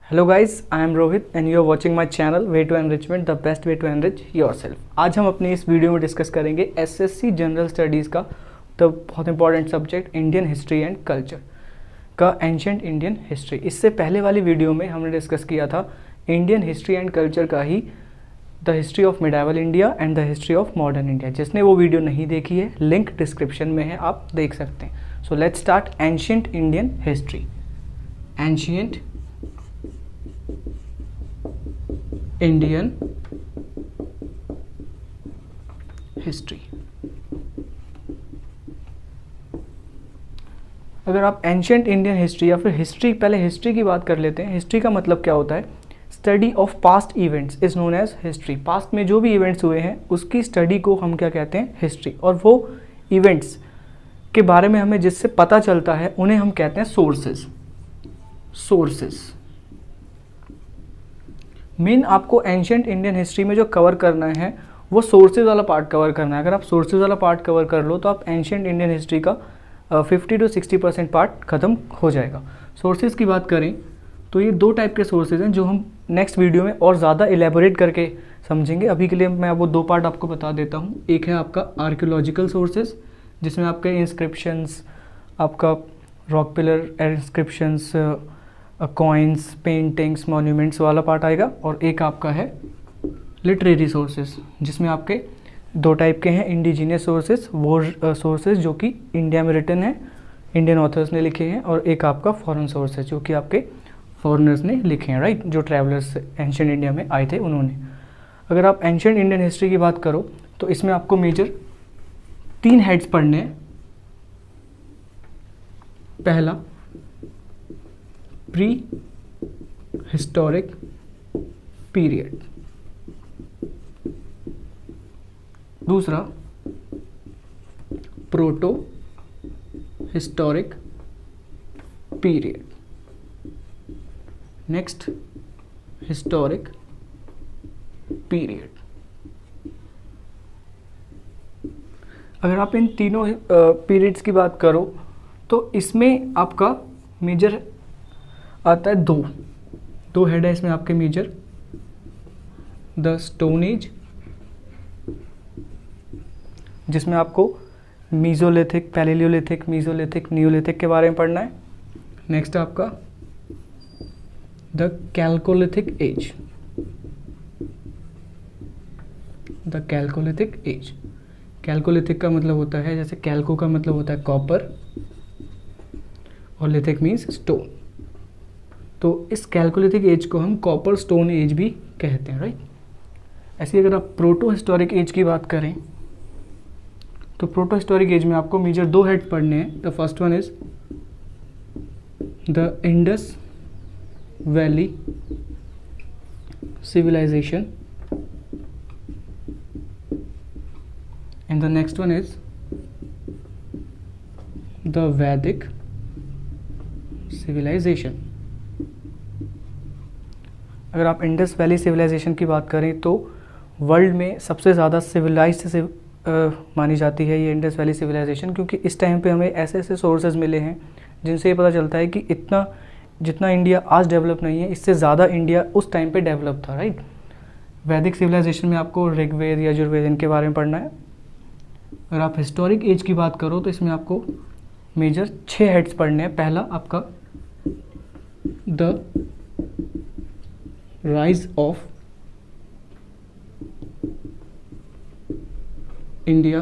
Hello guys, I am Rohit and you are watching my channel way to enrichment, the best way to enrich yourself. आज हम अपनी इस video में discuss करेंगे SSC general studies का the बहुत important subject Indian history and culture का ancient Indian history. इससे पहले वाली वीडियो में हमने डिस्कस किया था इंडियन हिस्ट्री एंड कल्चर का ही the history of medieval India and the history of modern India. जिसने वो वीडियो नहीं देखी है, लिंक डिस्क्रिप्शन में है, आप देख सकते हैं। So let's start ancient Indian history. Ancient Indian history. अगर आप एंशिएंट इंडियन हिस्ट्री या फिर हिस्ट्री, पहले हिस्ट्री की बात कर लेते हैं। हिस्ट्री का मतलब क्या होता है? Study of past events is known as history. Past में जो भी इवेंट्स हुए हैं उसकी स्टडी को हम क्या कहते हैं? हिस्ट्री। और वो इवेंट्स के बारे में हमें जिससे पता चलता है उन्हें हम कहते हैं सोर्सेज। मेन आपको एंशिएंट इंडियन हिस्ट्री में जो कवर करना है वो सोर्सेज वाला पार्ट कवर करना है। अगर आप सोर्सेज वाला पार्ट कवर कर लो तो आप एंशिएंट इंडियन हिस्ट्री का 50 to 60% पार्ट खत्म हो जाएगा। सोर्सेज की बात करें तो ये दो टाइप के सोर्सेज हैं जो हम नेक्स्ट वीडियो में और ज़्यादा इलेबोरेट करके समझेंगे। अभी के लिए मैं वो दो पार्ट आपको बता देता हूँ। एक है आपका आर्कियोलॉजिकल सोर्सेज, जिसमें आपके इंस्क्रिप्शंस, आपका rock pillar inscriptions, coins, paintings, monuments वाला पार्ट आएगा। और एक आपका है लिटरेरी सोर्सेज, जिसमें आपके दो टाइप के हैं। इंडिजीनियस सोर्सेज, वो सोर्सेज जो कि इंडिया में रिटन है, इंडियन ऑथर्स ने लिखे हैं। और एक आपका फॉरेन सोर्सेज जो कि आपके फॉरेनर्स ने लिखे हैं, राइट, जो ट्रैवलर्स एंशिएंट इंडिया में आए थे उन्होंने। अगर आप एंशिएंट इंडियन हिस्ट्री की बात करो तो इसमें आपको मेजर 3 हेड्स पढ़ने हैं। पहला प्री हिस्टोरिक पीरियड, दूसरा proto historic period, next historic period. अगर आप इन तीनों पीरियड्स की बात करो तो इसमें आपका मेजर आता है दो हेड है इसमें आपके मेजर। द स्टोन एज, जिसमें आपको मीजोलिथिक, पैलेलियोलिथिक, मीजोलिथिक, नियोलिथिक के बारे में पढ़ना है। नेक्स्ट आपका the chalcolithic age, the chalcolithic age. Chalcolithic का मतलब होता है, जैसे कैल्को का मतलब होता है कॉपर और लिथिक मीन्स स्टोन, तो इस कैल्कोलिथिक एज को हम कॉपर स्टोन एज भी कहते हैं, राइट। ऐसे अगर आप प्रोटो हिस्टोरिक एज की बात करें तो प्रोटो हिस्टोरिक एज में आपको मेजर 2 हेड पढ़ने हैं। The first one is the Indus valley civilization and the next one is the Vedic civilization. अगर आप इंडस वैली सिविलाइजेशन की बात करें तो वर्ल्ड में सबसे ज़्यादा सिविलाइज्ड से मानी जाती है ये इंडस वैली सिविलाइजेशन, क्योंकि इस टाइम पे हमें ऐसे ऐसे सोर्सेज मिले हैं जिनसे ये पता चलता है कि इतना जितना इंडिया आज डेवलप नहीं है, इससे ज़्यादा इंडिया उस टाइम पे डेवलप था, राइट। वैदिक सिविलाइजेशन में आपको ऋग्वेद, यजुर्वेद इनके बारे में पढ़ना है। अगर आप हिस्टोरिक एज की बात करो तो इसमें आपको मेजर 6 हेड्स पढ़ने हैं। पहला आपका the rise of India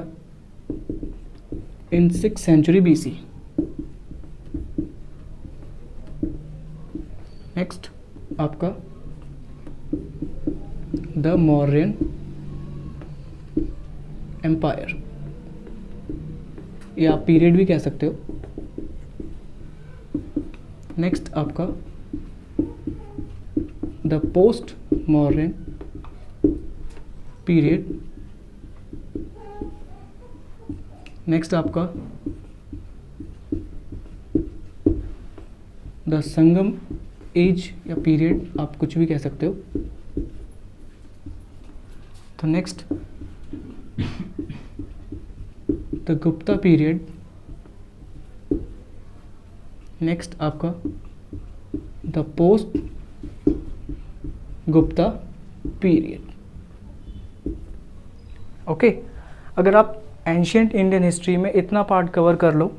in 6th century BC। Next आपका द मौर्यन एम्पायर, या आप पीरियड भी कह सकते हो। नेक्स्ट आपका the post Mauryan period. Next आपका द संगम एज या पीरियड, आप कुछ भी कह सकते हो। तो next the Gupta period. Next आपका the post Gupta period. Okay, अगर आप एंशियंट इंडियन हिस्ट्री में इतना पार्ट कवर कर लो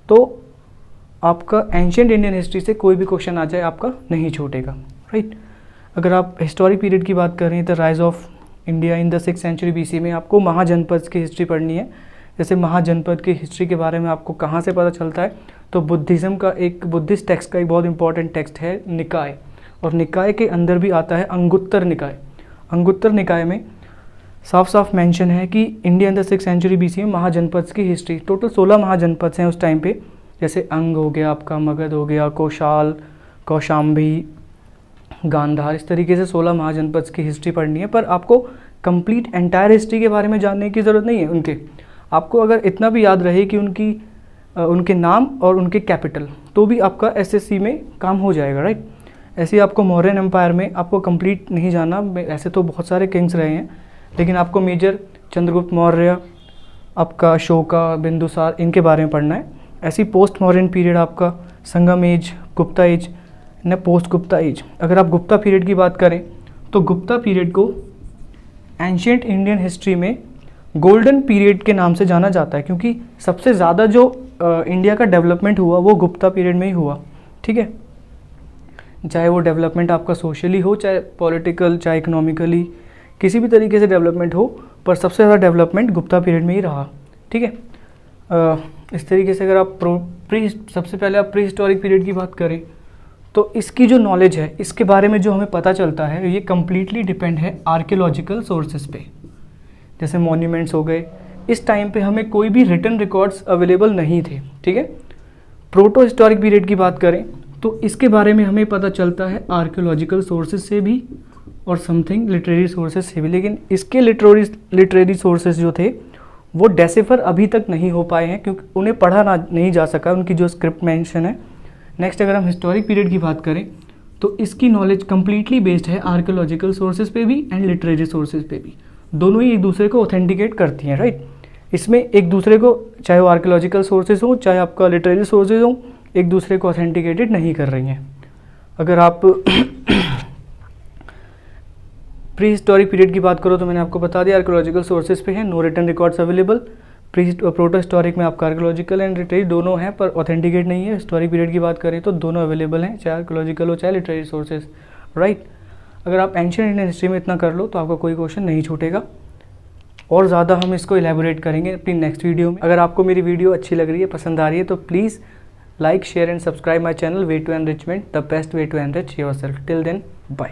तो आपका एंशियंट इंडियन हिस्ट्री से कोई भी क्वेश्चन आ जाए आपका नहीं छूटेगा, राइट। अगर आप हिस्टोरिक पीरियड की बात करें तो rise of India in the 6th century BC में आपको महाजनपद की हिस्ट्री पढ़नी है। जैसे महाजनपद की हिस्ट्री के बारे में आपको कहाँ से पता चलता है, तो बुद्धिज़्म का एक बुद्धिस्ट टेक्स्ट का एक बहुत इंपॉर्टेंट टेक्स्ट है निकाय, और निकाय के अंदर भी आता है अंगुत्तर निकाय। अंगुत्तर निकाय में साफ साफ मेंशन है कि India in the 6th century BC में महाजनपद की हिस्ट्री, टोटल 16 महाजनपद हैं उस टाइम पे, जैसे अंग हो गया आपका, मगध हो गया, कौशाल, कौशाम्बी, गांधार, इस तरीके से 16 महाजनपद की हिस्ट्री पढ़नी है। पर आपको कंप्लीट एंटायर हिस्ट्री के बारे में जानने की ज़रूरत नहीं है उनके। आपको अगर इतना भी याद रहे कि उनके नाम और उनके कैपिटल, तो भी आपका SSC में काम हो जाएगा, राइट। ऐसे ही आपको मौर्यन एम्पायर में आपको कंप्लीट नहीं जाना, ऐसे तो बहुत सारे किंग्स रहे हैं, लेकिन आपको मेजर चंद्रगुप्त मौर्य, आपका अशोका, बिंदुसार, इनके बारे में पढ़ना है। ऐसी पोस्ट मौर्यन पीरियड आपका संगम एज, गुप्ता एज न पोस्ट गुप्ता एज। अगर आप गुप्ता पीरियड की बात करें तो गुप्ता पीरियड को एंशियंट इंडियन हिस्ट्री में गोल्डन पीरियड के नाम से जाना जाता है, क्योंकि सबसे ज़्यादा जो इंडिया का डेवलपमेंट हुआ वो गुप्ता पीरियड में ही हुआ, ठीक है। चाहे वो डेवलपमेंट आपका सोशली हो, चाहे पॉलिटिकल, चाहे इकोनॉमिकली, किसी भी तरीके से डेवलपमेंट हो, पर सबसे ज़्यादा डेवलपमेंट गुप्ता पीरियड में ही रहा, ठीक है। इस तरीके से अगर आप सबसे पहले आप प्री हिस्टोरिक पीरियड की बात करें तो इसकी जो नॉलेज है, इसके बारे में जो हमें पता चलता है, ये कम्प्लीटली डिपेंड है आर्कियोलॉजिकल सोर्सेज पे। जैसे मॉन्यूमेंट्स हो गए, इस टाइम पे हमें कोई भी रिटन रिकॉर्ड्स अवेलेबल नहीं थे, ठीक है। प्रोटो हिस्टोरिक पीरियड की बात करें तो इसके बारे में हमें पता चलता है आर्कियोलॉजिकल सोर्सेज से भी और समथिंग लिटरेरी सोर्सेज से भी, लेकिन इसके लिटरेरी सोर्सेज जो थे वो डेसिफर अभी तक नहीं हो पाए हैं, क्योंकि उन्हें पढ़ा नहीं जा सका, उनकी जो स्क्रिप्ट मेंशन है। नेक्स्ट अगर हम हिस्टोरिक पीरियड की बात करें तो इसकी नॉलेज कम्प्लीटली बेस्ड है आर्कियोलॉजिकल सोर्सेज पे भी एंड लिटरेरी सोर्सेज पे भी, दोनों ही एक दूसरे को ऑथेंटिकेट करती हैं, राइट। इसमें एक दूसरे को, चाहे वो आर्कियोलॉजिकल सोर्सेज हो चाहे आपका लिटरेरी सोर्सेज हो, एक दूसरे को ऑथेंटिकेटेड नहीं कर रही हैं। अगर आप प्री हिस्टोरिक पीरियड की बात करो तो मैंने आपको बता दिया आर्कियोलॉजिकल सोर्सेज पे है, no written records available. Proto historic में आपका आर्कियोलॉजिकल एंड लिटरेरी दोनों हैं, पर ऑथेंटिकेट नहीं है। हिस्टोरिक पीरियड की बात करें तो दोनों अवेलेबल हैं, चाहे आर्कियोलॉजिकल हो चाहे लिटरेरी सोर्सेज, राइट। अगर आप एंशियंट इंडियन हिस्ट्री में इतना कर लो तो आपका कोई क्वेश्चन नहीं छूटेगा। और ज़्यादा हम इसको इलेबोरेट करेंगे अपनी नेक्स्ट वीडियो में। अगर आपको मेरी वीडियो अच्छी लग रही है, पसंद आ रही है, तो please like, share and subscribe my channel Way to Enrichment, the best way to enrich yourself. Till then, bye.